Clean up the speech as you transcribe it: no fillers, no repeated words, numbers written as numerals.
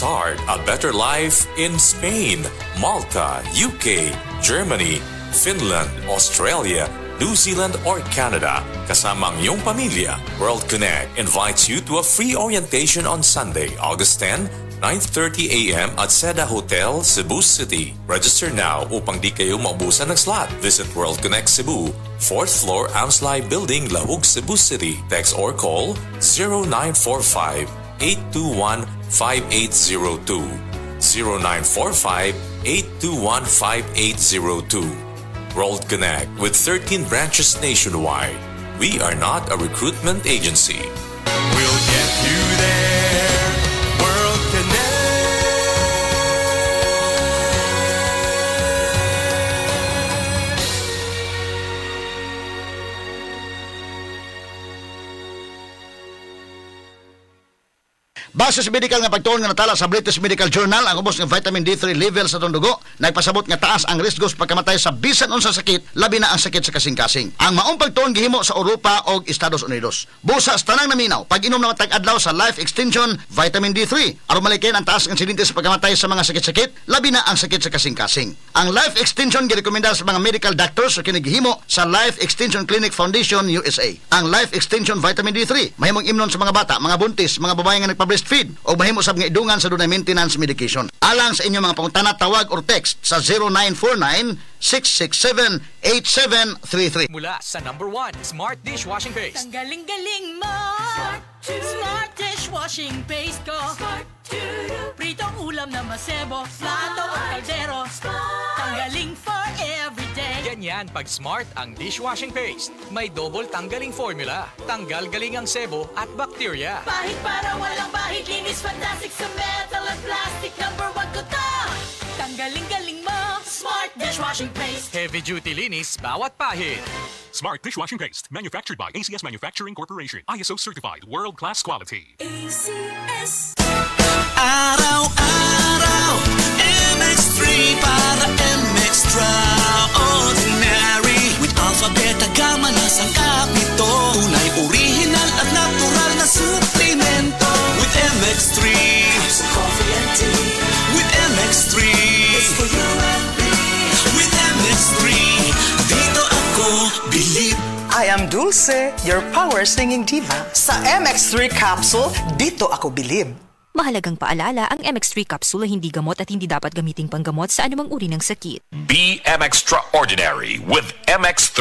Start a better life in Spain, Malta, UK, Germany, Finland, Australia, New Zealand, or Canada. Kasama ang iyong pamilya, World Connect invites you to a free orientation on Sunday, August 10, 9:30 a.m. at Seda Hotel, Cebu City. Register now upang di kayo maubusan ng slot. Visit World Connect Cebu, 4th floor, Amslai Building, Lahug, Cebu City. Text or call 0945-821-5802. 0945-821-5802. World Connect with 13 branches nationwide. We are not a recruitment agency. We'll get you there. World Connect. Base sa medical nga pagtuon nga natala sa British Medical Journal, ang ubos ng vitamin D3 level sa itong dugo nagpasabot nga taas ang risko sa pagkamatay sa bisan unsa sakit, labi na ang sakit sa kasing-kasing. Ang maong pagtuon gihimo sa Europa o Estados Unidos. Busa sa tanang naminaw, pag-inom na matag-adlaw sa Life Extension Vitamin D3 aron malikin ang taas ng insidente sa pagkamatay sa mga sakit-sakit, labi na ang sakit sa kasing-kasing. Ang Life Extension girekomenda sa mga medical doctors sa kinigihimo sa Life Extension Clinic Foundation USA. Ang Life Extension Vitamin D3 mahimong imnon sa mga bata, mga buntis, mga babae nga nagpa-breastfeed o mahimo sab nga idungan sa dunay maintenance medication. Alang sa inyong mga pangutana, tawag or text sa 0949-667-8733. Mula sa number 1 Smart Dishwashing Paste. Ang galing-galing mo. Smart Dishwashing Paste ko. Pritong ulam na masebo, plato o kaldero. Tanggaling for everyday. Ganyan pag Smart ang dishwashing paste. May double tanggaling formula. Tanggal galing ang sebo at bacteria. Pahit para walang bahid, linis fantastic sa metal at plastic. Number 1 ko to. Tanggaling-galing mo. Smart Dishwashing Paste. Heavy duty linis bawat pahid. Smart Dishwashing Paste, manufactured by ACS Manufacturing Corporation. ISO certified, world-class quality. ACS. Araw-araw, MX3 para MX-Traordinary. With alpha, beta, gamma na sangkap nito. Tunay, original at natural na suplemento. With MX3, so coffee and tea. With MX3, it's for you and me. With MX3, dito ako bilib. I am Dulce, your power singing diva. Sa MX3 capsule, dito ako bilib. Mahalagang paalala, ang MX3 capsule ay hindi gamot at hindi dapat gamiting panggamot sa anumang uri ng sakit. Be MX Extraordinary with MX3.